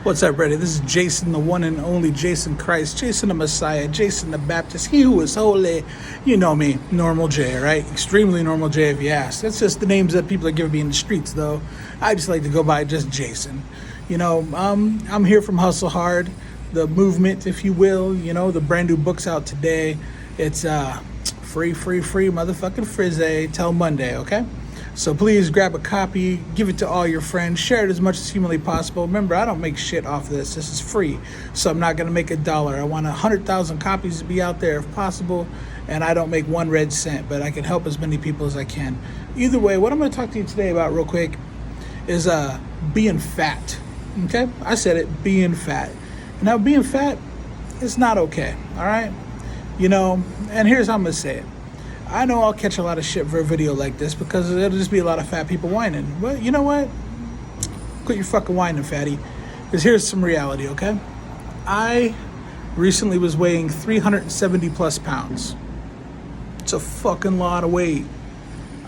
What's up, Reddit? This is Jason, the one and only Jason Christ, Jason the Messiah, Jason the Baptist, he who is holy. You know me, Normal J, right? Extremely Normal J if you ask. That's just the names that people are giving me in the streets, though. I just like to go by just Jason. I'm here from Hustle Hard, the movement, if you will. The brand new book's out today. It's free, motherfucking frizzy till Monday, okay? So please grab a copy, give it to all your friends, share it as much as humanly possible. Remember, I don't make shit off this. This is free, so I'm not going to make $1. I want 100,000 copies to be out there if possible, and I don't make 1 red cent, but I can help as many people as I can. Either way, what I'm going to talk to you today about real quick is being fat, okay? I said it, being fat. Now, being fat is not okay, all right? And here's how I'm going to say it. I know I'll catch a lot of shit for a video like this because it'll just be a lot of fat people whining. But you know what? Quit your fucking whining, fatty. Because here's some reality, okay? I recently was weighing 370 plus pounds. It's a fucking lot of weight.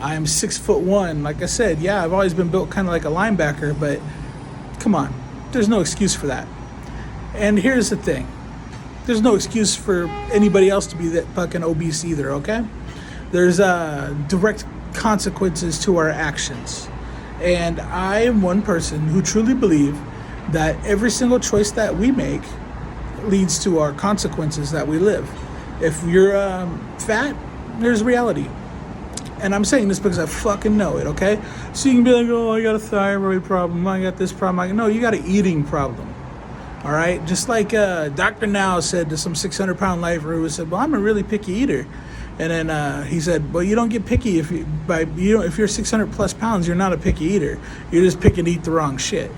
I am 6'1". Like I said, yeah, I've always been built kind of like a linebacker, but come on. There's no excuse for that. And here's the thing. There's no excuse for anybody else to be that fucking obese either, okay? There's direct consequences to our actions. And I am one person who truly believe that every single choice that we make leads to our consequences that we live. If you're fat, there's reality. And I'm saying this because I fucking know it, okay? So you can be like, oh, I got a thyroid problem, I got this problem. No, you got an eating problem. All right? Just like Dr. Now said to some 600-pound lifer who said, well, I'm a really picky eater. And then he said, well, you don't get picky if you're 600 plus pounds, you're not a picky eater. You're just picking to eat the wrong shit.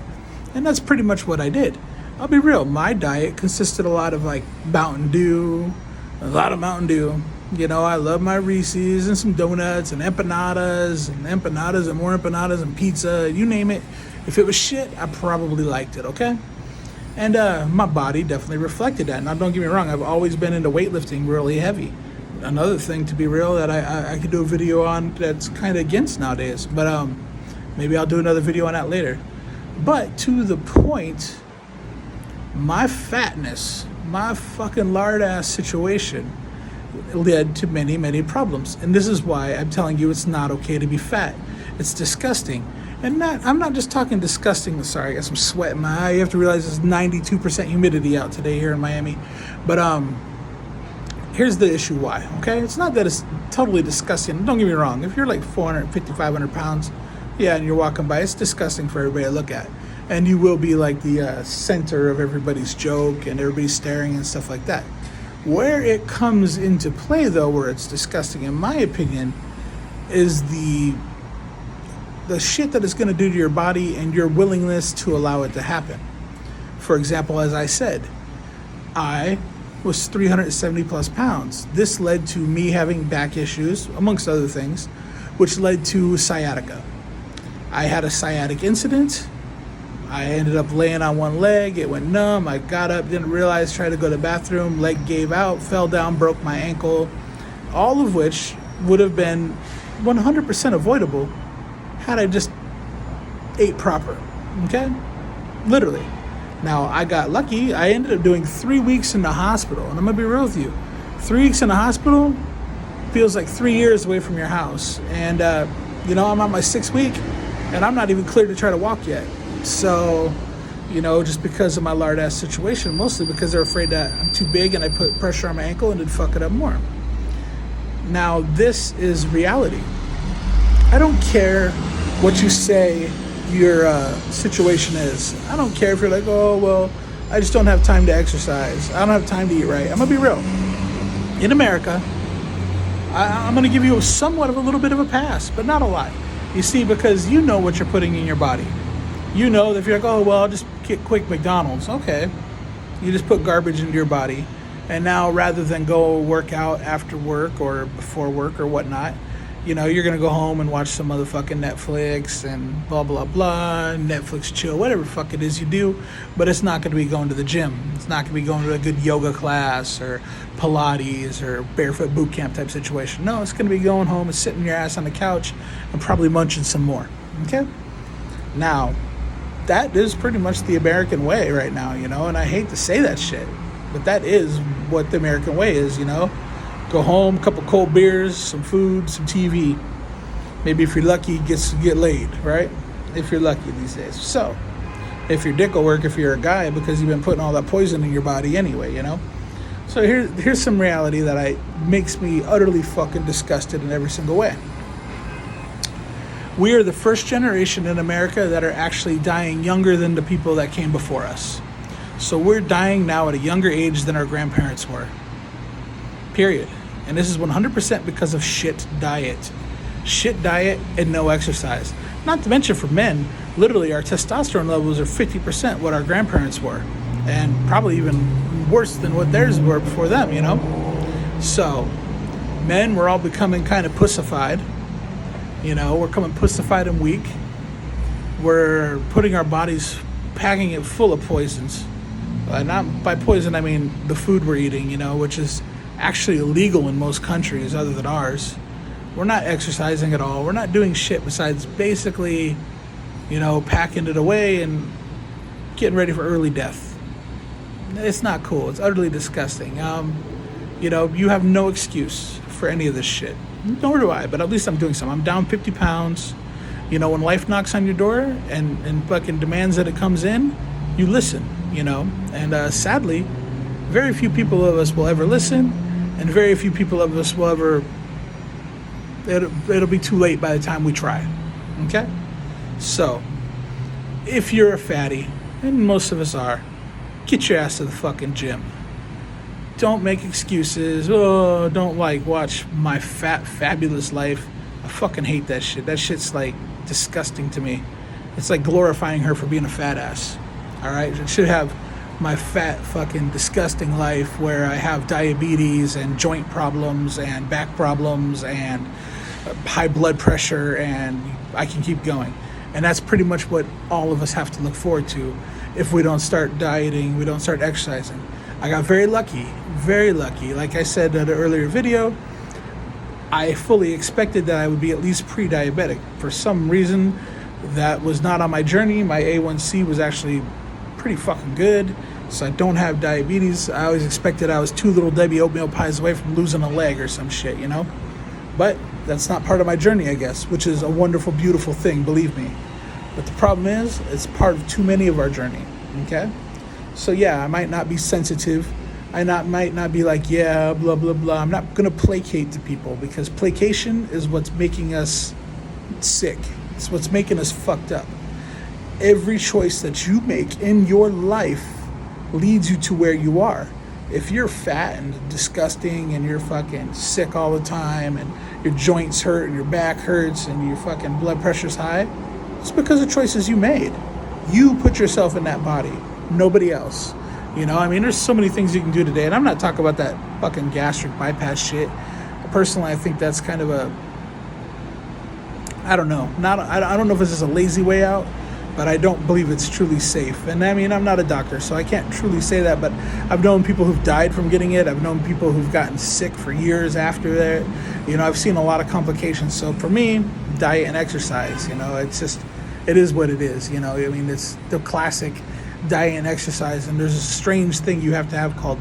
And that's pretty much what I did. I'll be real. My diet consisted a lot of like Mountain Dew, a lot of Mountain Dew. I love my Reese's and some donuts and empanadas and more empanadas and pizza, you name it. If it was shit, I probably liked it, okay? And my body definitely reflected that. Now, don't get me wrong. I've always been into weightlifting really heavy. Another thing, to be real, that I could do a video on that's kind of against nowadays. But maybe I'll do another video on that later. But to the point, my fatness, my fucking lard-ass situation led to many, many problems. And this is why I'm telling you it's not okay to be fat. It's disgusting. And I'm not just talking disgusting. Sorry, I got some sweat in my eye. You have to realize it's 92% humidity out today here in Miami. But here's the issue why, okay? It's not that it's totally disgusting. Don't get me wrong. If you're like 450, 500 pounds, yeah, and you're walking by, it's disgusting for everybody to look at. And you will be like the center of everybody's joke and everybody's staring and stuff like that. Where it comes into play, though, where it's disgusting, in my opinion, is the shit that it's going to do to your body and your willingness to allow it to happen. For example, as I said, I was 370 plus pounds. This led to me having back issues, amongst other things, which led to sciatica. I had a sciatic incident. I ended up laying on one leg. It went numb. I got up, didn't realize, tried to go to the bathroom, leg gave out, fell down, broke my ankle, all of which would have been 100% avoidable had I just ate proper, okay? Literally. Now, I got lucky. I ended up doing 3 weeks in the hospital. And I'm going to be real with you. 3 weeks in the hospital feels like 3 years away from your house. And, I'm on my 6th week, and I'm not even cleared to try to walk yet. So, just because of my lard-ass situation, mostly because they're afraid that I'm too big and I put pressure on my ankle and it'd fuck it up more. Now, this is reality. I don't care what you say your situation is. I don't care if you're like, oh, well, I just don't have time to exercise. I don't have time to eat right. I'm going to be real. In America, I'm going to give you somewhat of a little bit of a pass, but not a lot. You see, because you know what you're putting in your body. You know that if you're like, oh, well, I'll just get quick McDonald's. Okay. You just put garbage into your body. And now rather than go work out after work or before work or whatnot, you're going to go home and watch some motherfucking Netflix and blah, blah, blah, Netflix chill, whatever the fuck it is you do. But it's not going to be going to the gym. It's not going to be going to a good yoga class or Pilates or barefoot boot camp type situation. No, it's going to be going home and sitting your ass on the couch and probably munching some more. Okay? Now, that is pretty much the American way right now, and I hate to say that shit, but that is what the American way is, Go home, couple cold beers, some food, some TV. Maybe if you're lucky, get laid, right? If you're lucky these days. So, if your dick will work if you're a guy because you've been putting all that poison in your body anyway, So here's some reality that makes me utterly fucking disgusted in every single way. We are the first generation in America that are actually dying younger than the people that came before us. So we're dying now at a younger age than our grandparents were. Period. And this is 100% because of shit diet. Shit diet and no exercise. Not to mention for men, literally our testosterone levels are 50% what our grandparents were. And probably even worse than what theirs were before them, So, men, we're all becoming kind of pussified. We're coming pussified and weak. We're putting our bodies, packing it full of poisons. Not by poison, I mean the food we're eating, which is actually illegal in most countries other than ours. We're not exercising at all. We're not doing shit besides basically, packing it away and getting ready for early death. It's not cool. It's utterly disgusting. You have no excuse for any of this shit. Nor do I, but at least I'm doing something. I'm down 50 pounds. When life knocks on your door and fucking demands that it comes in, you listen, And sadly, very few people of us will ever listen, and very few people of us will ever... It'll be too late by the time we try, okay? So, if you're a fatty, and most of us are, get your ass to the fucking gym. Don't make excuses. Oh, don't watch My Fabulous Life. I fucking hate that shit. That shit's disgusting to me. It's like glorifying her for being a fat ass. All right, it should have My Fat Fucking Disgusting Life, where I have diabetes and joint problems and back problems and high blood pressure, and I can keep going. And that's pretty much what all of us have to look forward to if we don't start dieting, we don't start exercising. I got very lucky. Like I said in an earlier video, I fully expected that I would be at least pre-diabetic. For some reason, that was not on my journey. My A1C was actually pretty fucking good, so I don't have diabetes. I always expected I was 2 little Debbie oatmeal pies away from losing a leg or some shit, But that's not part of my journey, I guess, which is a wonderful, beautiful thing, believe me. But the problem is, it's part of too many of our journey, okay? So yeah, I might not be sensitive. Might not be blah, blah, blah. I'm not going to placate to people, because placation is what's making us sick. It's what's making us fucked up. Every choice that you make in your life leads you to where you are. If you're fat and disgusting and you're fucking sick all the time and your joints hurt and your back hurts and your fucking blood pressure's high, it's because of choices you made. You put yourself in that body, nobody else. There's so many things you can do today, and I'm not talking about that fucking gastric bypass shit. Personally, I think that's kind of I don't know. I don't know if it's just a lazy way out, but I don't believe it's truly safe. And I'm not a doctor, so I can't truly say that, but I've known people who've died from getting it. I've known people who've gotten sick for years after that. I've seen a lot of complications. So for me, diet and exercise, it is what it is. It's the classic diet and exercise, and there's a strange thing you have to have called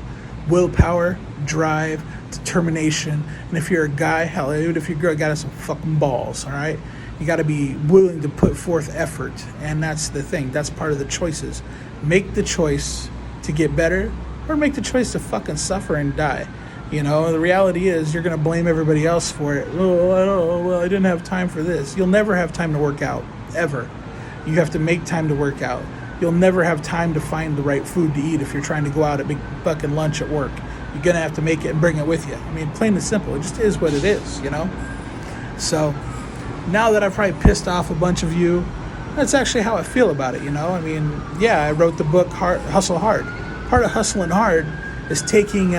willpower, drive, determination. And if you're a guy, hell, even if you're a girl, you gotta have some fucking balls, all right? You gotta be willing to put forth effort, and that's the thing. That's part of the choices. Make the choice to get better, or make the choice to fucking suffer and die. The reality is you're gonna blame everybody else for it. Well, I didn't have time for this. You'll never have time to work out, ever. You have to make time to work out. You'll never have time to find the right food to eat if you're trying to go out at big fucking lunch at work. You're going to have to make it and bring it with you. Plain and simple. It just is what it is, So, now that I've probably pissed off a bunch of you, that's actually how I feel about it, I wrote the book Hustle Hard. Part of hustling hard is taking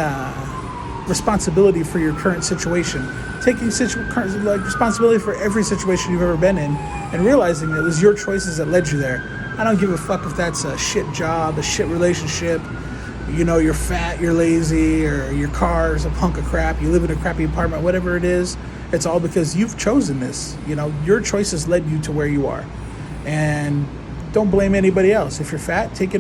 responsibility for your current situation. Taking responsibility for every situation you've ever been in, and realizing it was your choices that led you there. I don't give a fuck if that's a shit job, a shit relationship, you're fat, you're lazy, or your car is a hunk of crap, you live in a crappy apartment, whatever it is. It's all because you've chosen this. Your choices led you to where you are. And don't blame anybody else. If you're fat, take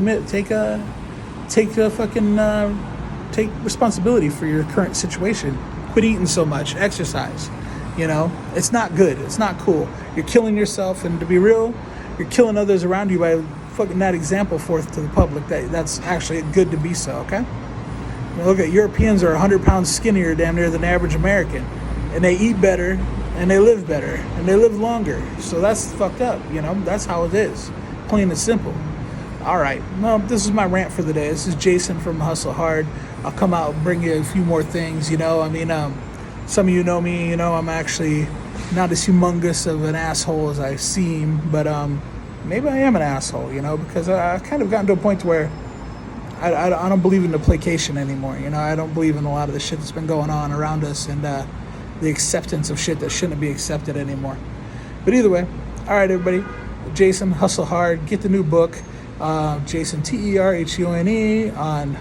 responsibility for your current situation. Quit eating so much. Exercise. It's not good. It's not cool. You're killing yourself, and to be real, you're killing others around you by fucking that example forth to the public. That's actually good to be so. Okay. Look at Europeans are 100 pounds skinnier damn near than the average American, and they eat better, and they live better, and they live longer. So that's fucked up. That's how it is. Plain and simple. All right. Well, this is my rant for the day. This is Jason from Hustle Hard. I'll come out and bring you a few more things. Some of you know me. I'm actually not as humongous of an asshole as I seem, but maybe I am an asshole. Because I've kind of gotten to a point where I don't believe in the placation anymore. I don't believe in a lot of the shit that's been going on around us, and the acceptance of shit that shouldn't be accepted anymore. But either way, all right, everybody. Jason, Hustle Hard. Get the new book, Jason, Terhune, on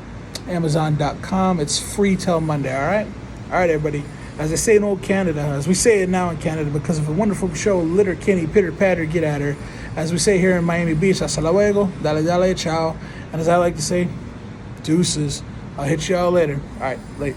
Amazon.com. It's free till Monday, all right? All right, everybody. As I say in old Canada, as we say it now in Canada, because of a wonderful show, Litter Kenny, Pitter Patter, get at her. As we say here in Miami Beach, hasta luego, dale, ciao. And as I like to say, deuces. I'll hit y'all later. All right, late.